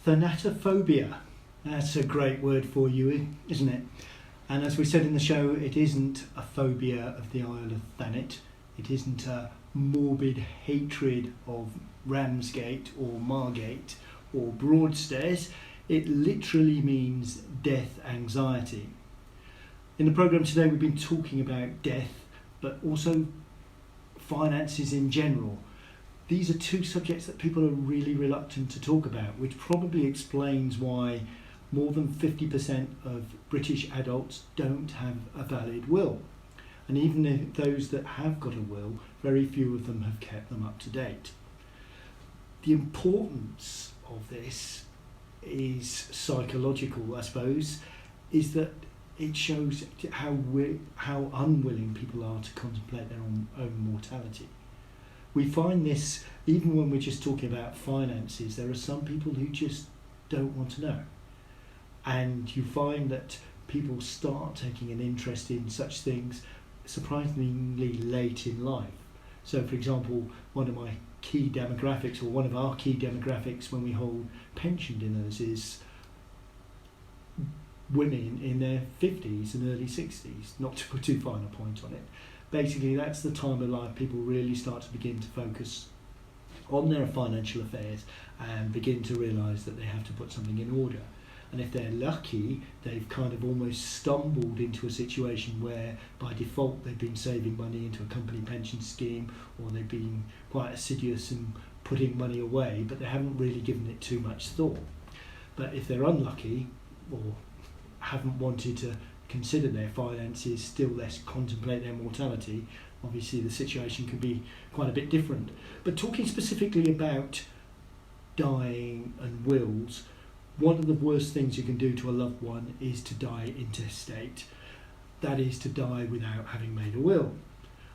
Thanatophobia. That's a great word for you, isn't it? And as we said in the show, it isn't a phobia of the Isle of Thanet. It isn't a morbid hatred of Ramsgate or Margate or Broadstairs. It literally means death anxiety. In the programme today, we've been talking about death, but also finances in general. These are two subjects that people are really reluctant to talk about, which probably explains why more than 50% of British adults don't have a valid will. And even if those that have got a will, very few of them have kept them up to date. The importance of this is psychological, I suppose, is that it shows how unwilling people are to contemplate their own mortality. We find this even when we're just talking about finances. There are some people who just don't want to know. And you find that people start taking an interest in such things surprisingly late in life. So, for example, one of our key demographics when we hold pension dinners is women in their 50s and early 60s, not to put too fine a point on it. Basically, that's the time of life people really start to begin to focus on their financial affairs and begin to realise that they have to put something in order. And if they're lucky, they've kind of almost stumbled into a situation where by default they've been saving money into a company pension scheme, or they've been quite assiduous in putting money away, but they haven't really given it too much thought. But if they're unlucky or haven't wanted to consider their finances, still less contemplate their mortality, obviously the situation can be quite a bit different. But talking specifically about dying and wills, one of the worst things you can do to a loved one is to die intestate. That is, to die without having made a will.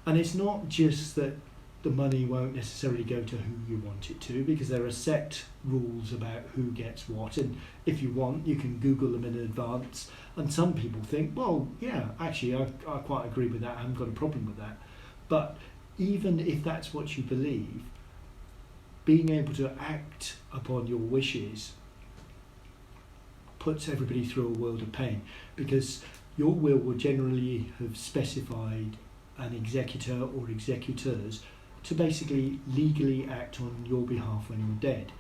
And it's not just that the money won't necessarily go to who you want it to, because there are set rules about who gets what, and if you want, you can Google them in advance. And some people think, well, yeah, actually, I quite agree with that, I haven't got a problem with that. But even if that's what you believe, being able to act upon your wishes puts everybody through a world of pain, because your will generally have specified an executor or executors to basically legally act on your behalf when you're dead.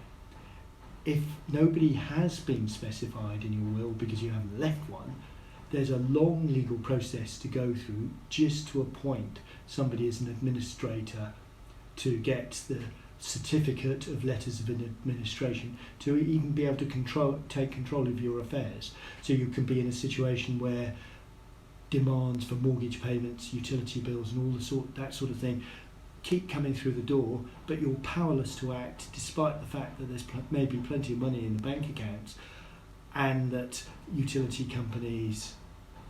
If nobody has been specified in your will because you haven't left one, there's a long legal process to go through just to appoint somebody as an administrator to get the certificate of letters of administration to even be able to take control of your affairs. So you can be in a situation where demands for mortgage payments, utility bills and all that sort of thing keep coming through the door, but you're powerless to act despite the fact that there's maybe plenty of money in the bank accounts, and that utility companies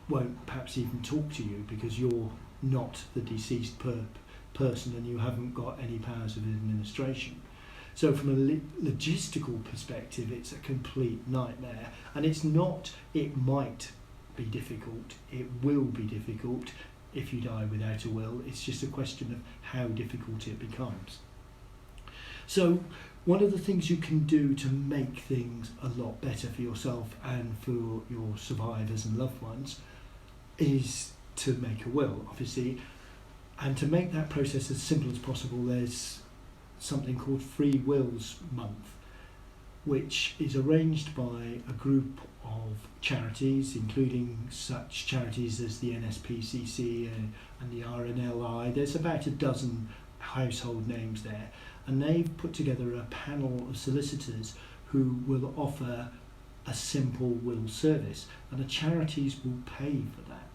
won't perhaps even talk to you because you're not the deceased person and you haven't got any powers of administration. So from a logistical perspective, it's a complete nightmare. And it's not, it might be difficult, it will be difficult if you die without a will. It's just a question of how difficult it becomes. So one of the things you can do to make things a lot better for yourself and for your survivors and loved ones is to make a will, obviously. And to make that process as simple as possible, there's something called Free Wills Month, which is arranged by a group of charities, including such charities as the NSPCC and the RNLI. There's about a dozen household names there, and they've put together a panel of solicitors who will offer a simple will service, and the charities will pay for that.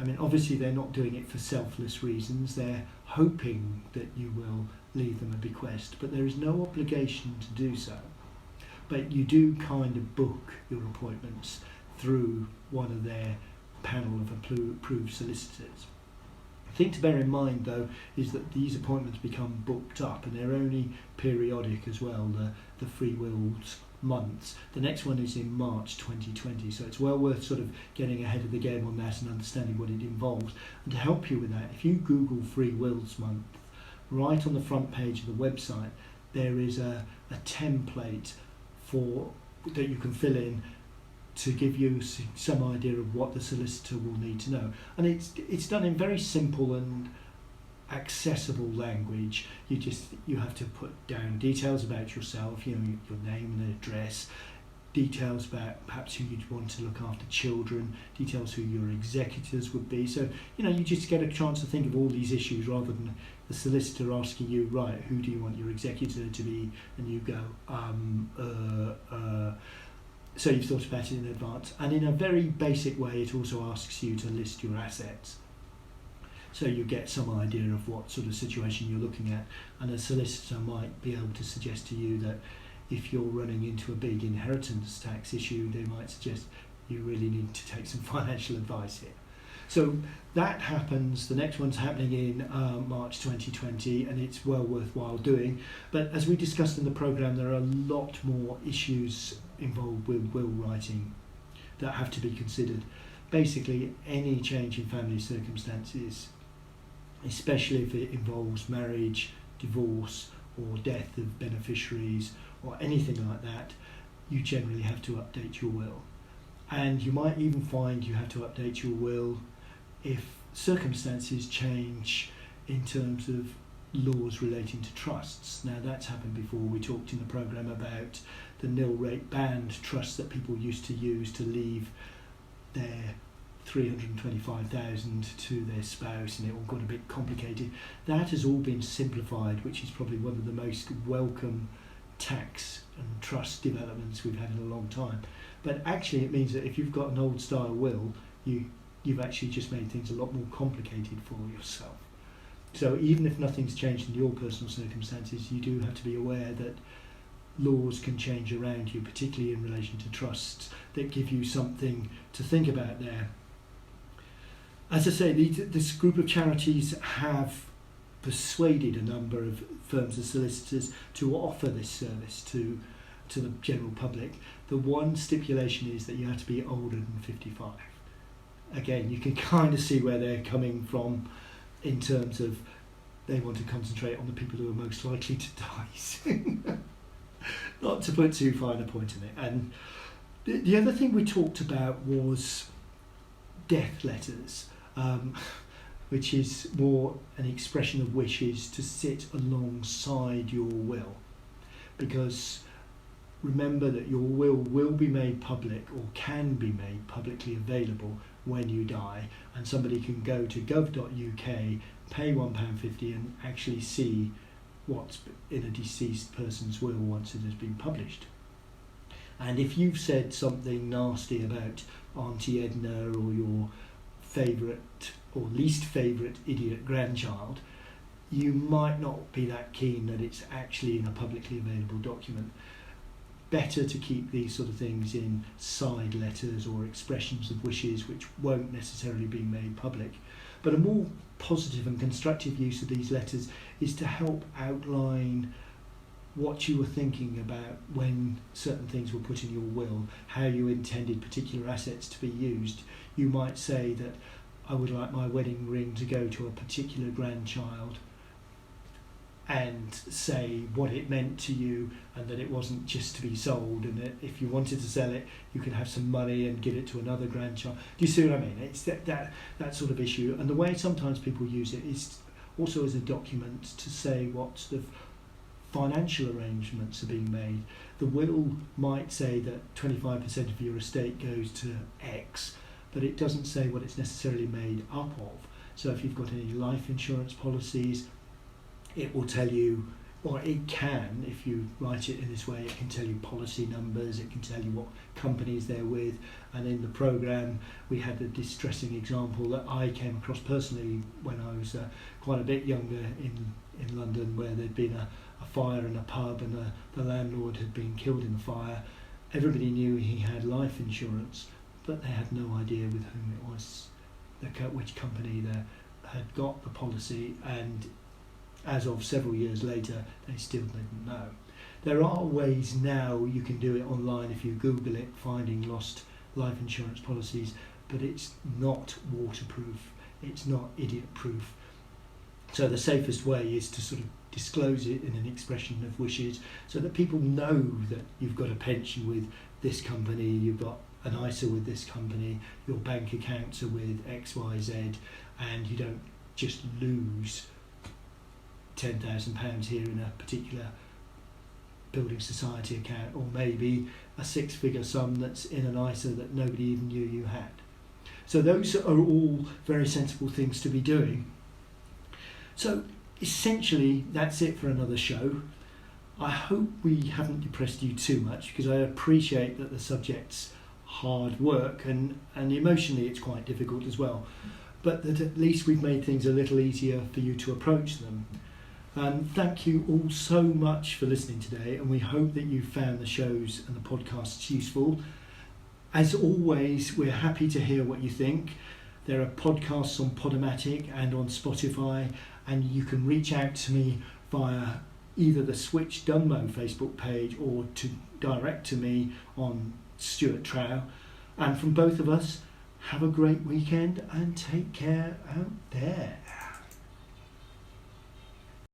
I mean, obviously they're not doing it for selfless reasons, they're hoping that you will leave them a bequest, but there is no obligation to do so. But you do kind of book your appointments through one of their panel of approved solicitors. The thing to bear in mind though is that these appointments become booked up, and they're only periodic as well, the Free Wills months. The next one is in March 2020, so it's well worth sort of getting ahead of the game on that and understanding what it involves. And to help you with that, if you Google Free Wills Month, right on the front page of the website there is a template for that you can fill in to give you some idea of what the solicitor will need to know. And it's done in very simple and accessible language. You have to put down details about yourself, your name and address, details about perhaps who you'd want to look after children, details who your executors would be. So you just get a chance to think of all these issues rather than the solicitor asking you, right, who do you want your executor to be, and you go so you've thought about it in advance. And in a very basic way, it also asks you to list your assets, so you get some idea of what sort of situation you're looking at. And a solicitor might be able to suggest to you that if you're running into a big inheritance tax issue, they might suggest you really need to take some financial advice here. So that happens. The next one's happening in March 2020, and it's well worthwhile doing. But as we discussed in the programme, there are a lot more issues involved with will writing that have to be considered. Basically, any change in family circumstances, especially if it involves marriage, divorce, or death of beneficiaries, or anything like that, you generally have to update your will. And you might even find you have to update your will if circumstances change in terms of laws relating to trusts. Now, that's happened before. We talked in the programme about the nil rate band trusts that people used to use to leave their 325,000 to their spouse, and it all got a bit complicated. That has all been simplified, which is probably one of the most welcome tax and trust developments we've had in a long time. But actually it means that if you've got an old style will, you've actually just made things a lot more complicated for yourself. So even if nothing's changed in your personal circumstances, you do have to be aware that laws can change around you, particularly in relation to trusts, that give you something to think about there. As I say, this group of charities have persuaded a number of firms and solicitors to offer this service to the general public. The one stipulation is that you have to be older than 55. Again, you can kind of see where they're coming from in terms of they want to concentrate on the people who are most likely to die. Not to put too fine a point in it. And the other thing we talked about was death letters, which is more an expression of wishes to sit alongside your will. Because remember that your will be made public, or can be made publicly available when you die, and somebody can go to gov.uk, pay £1.50 and actually see what's in a deceased person's will once it has been published. And if you've said something nasty about Auntie Edna or your favourite or least favourite idiot grandchild, you might not be that keen that it's actually in a publicly available document. Better to keep these sort of things in side letters or expressions of wishes which won't necessarily be made public. But a more positive and constructive use of these letters is to help outline what you were thinking about when certain things were put in your will, how you intended particular assets to be used. You might say that I would like my wedding ring to go to a particular grandchild, and say what it meant to you, and that it wasn't just to be sold, and that if you wanted to sell it, you could have some money and give it to another grandchild. Do you see what I mean? It's that sort of issue. And the way sometimes people use it is also as a document to say what sort of financial arrangements are being made. The will might say that 25% of your estate goes to X, but it doesn't say what it's necessarily made up of. So if you've got any life insurance policies, it will tell you, or it can, if you write it in this way, it can tell you policy numbers, it can tell you what companies they're with. And in the programme we had a distressing example that I came across personally when I was quite a bit younger in London, where there'd been a fire in a pub, and the landlord had been killed in the fire. Everybody knew he had life insurance, but they had no idea with whom it was, which company had got the policy, and as of several years later, they still didn't know. There are ways now you can do it online if you Google it, finding lost life insurance policies, but it's not waterproof, it's not idiot proof. So the safest way is to sort of disclose it in an expression of wishes, so that people know that you've got a pension with this company, you've got an ISA with this company, your bank accounts are with XYZ, and you don't just lose £10,000 here in a particular building society account, or maybe a six-figure sum that's in an ISA that nobody even knew you had. So those are all very sensible things to be doing. So essentially that's it for another show. I hope we haven't depressed you too much, because I appreciate that the subject's hard work and emotionally it's quite difficult as well, but that at least we've made things a little easier for you to approach them. Thank you all so much for listening today, and we hope that you found the shows and the podcasts useful. As always, we're happy to hear what you think. There are podcasts on Podomatic and on Spotify, and you can reach out to me via either the Switch Dunmo Facebook page or to direct to me on Stuart Trow. And from both of us, have a great weekend and take care out there.